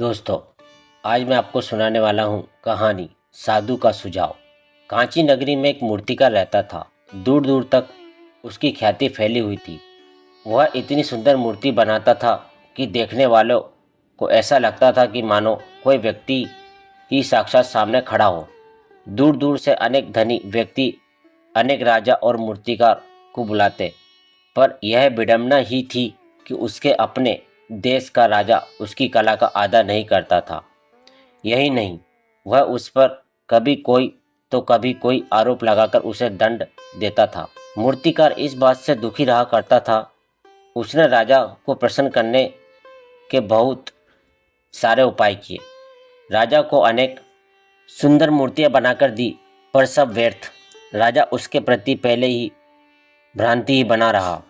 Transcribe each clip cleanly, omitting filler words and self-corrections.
दोस्तों, आज मैं आपको सुनाने वाला हूँ कहानी साधु का सुझाव। कांची नगरी में एक मूर्तिकार रहता था। दूर दूर तक उसकी ख्याति फैली हुई थी। वह इतनी सुंदर मूर्ति बनाता था कि देखने वालों को ऐसा लगता था कि मानो कोई व्यक्ति ही साक्षात सामने खड़ा हो। दूर दूर से अनेक धनी व्यक्ति अनेक राजा और मूर्तिकार को बुलाते, पर यह विडंबना ही थी कि उसके अपने देश का राजा उसकी कला का आदर नहीं करता था। यही नहीं, वह उस पर कभी कोई आरोप लगाकर उसे दंड देता था। मूर्तिकार इस बात से दुखी रहा करता था। उसने राजा को प्रसन्न करने के बहुत सारे उपाय किए। राजा को अनेक सुंदर मूर्तियां बनाकर दी, पर सब व्यर्थ। राजा उसके प्रति पहले ही भ्रांति ही बना रहा।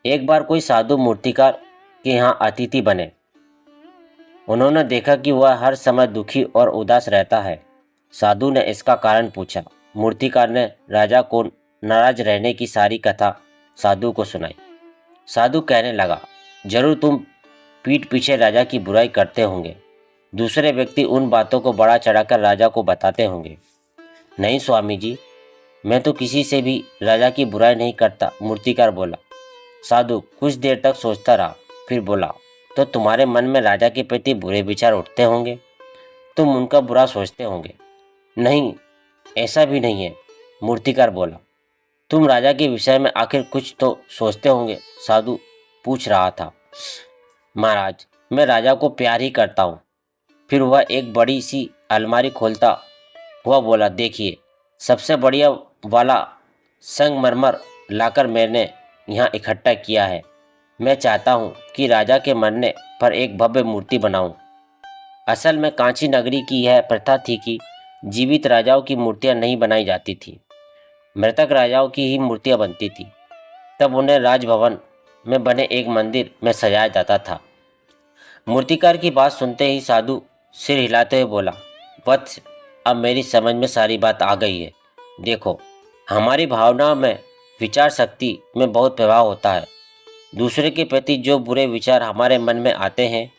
एक बार कोई साधु मूर्तिकार के यहाँ अतिथि बने। उन्होंने देखा कि वह हर समय दुखी और उदास रहता है। साधु ने इसका कारण पूछा। मूर्तिकार ने राजा को नाराज रहने की सारी कथा साधु को सुनाई। साधु कहने लगा, जरूर तुम पीठ पीछे राजा की बुराई करते होंगे। दूसरे व्यक्ति उन बातों को बढ़ा चढ़ाकर राजा को बताते होंगे। नहीं स्वामी जी, मैं तो किसी से भी राजा की बुराई नहीं करता, मूर्तिकार बोला। साधु कुछ देर तक सोचता रहा, फिर बोला, तो तुम्हारे मन में राजा के प्रति बुरे विचार उठते होंगे, तुम उनका बुरा सोचते होंगे। नहीं, ऐसा भी नहीं है, मूर्तिकार बोला। तुम राजा के विषय में आखिर कुछ तो सोचते होंगे, साधु पूछ रहा था। महाराज, मैं राजा को प्यार ही करता हूँ। फिर वह एक बड़ी सी अलमारी खोलता हुआ बोला, देखिए, सबसे बढ़िया वाला संगमरमर लाकर मैंने यहाँ इकट्ठा किया है। मैं चाहता हूँ कि राजा के मरने पर एक भव्य मूर्ति बनाऊं। असल में कांची नगरी की यह प्रथा थी कि जीवित राजाओं की मूर्तियां नहीं बनाई जाती थी, मृतक राजाओं की ही मूर्तियां बनती थी। तब उन्हें राजभवन में बने एक मंदिर में सजाया जाता था। मूर्तिकार की बात सुनते ही साधु सिर हिलाते हुए बोला, वत्स, अब मेरी समझ में सारी बात आ गई है। देखो, हमारी भावनाओं में, विचार शक्ति में बहुत प्रभाव होता है। दूसरे के प्रति जो बुरे विचार हमारे मन में आते हैं,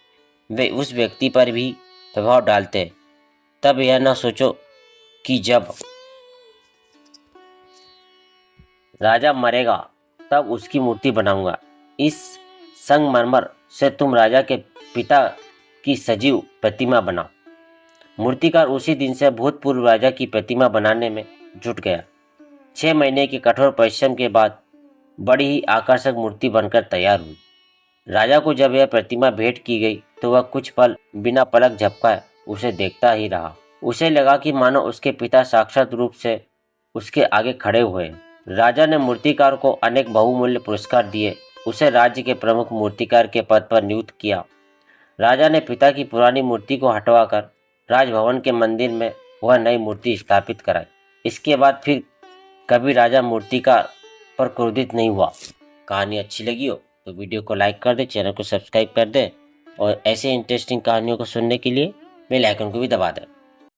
वे उस व्यक्ति पर भी प्रभाव डालते हैं। तब यह न सोचो कि जब राजा मरेगा तब उसकी मूर्ति बनाऊंगा। इस संगमरमर से तुम राजा के पिता की सजीव प्रतिमा बनाओ। मूर्तिकार उसी दिन से भूतपूर्व राजा की प्रतिमा बनाने में जुट गया। 6 महीने के कठोर परिश्रम के बाद बड़ी ही आकर्षक मूर्ति बनकर तैयार हुई। राजा को जब यह प्रतिमा भेंट की गई तो वह कुछ पल बिना पलक झपकाए उसे देखता ही रहा। उसे लगा कि मानो उसके पिता साक्षात रूप से उसके आगे खड़े हुए हैं। राजा ने मूर्तिकार को अनेक बहुमूल्य पुरस्कार दिए। उसे राज्य के प्रमुख मूर्तिकार के पद पर नियुक्त किया। राजा ने पिता की पुरानी मूर्ति को हटवाकर राजभवन के मंदिर में वह नई मूर्ति स्थापित कराई। इसके बाद फिर कभी राजा मूर्तिकार पर क्रोधित नहीं हुआ। कहानी अच्छी लगी हो तो वीडियो को लाइक कर दे, चैनल को सब्सक्राइब कर दे और ऐसे इंटरेस्टिंग कहानियों को सुनने के लिए बेल आइकन को भी दबा दें।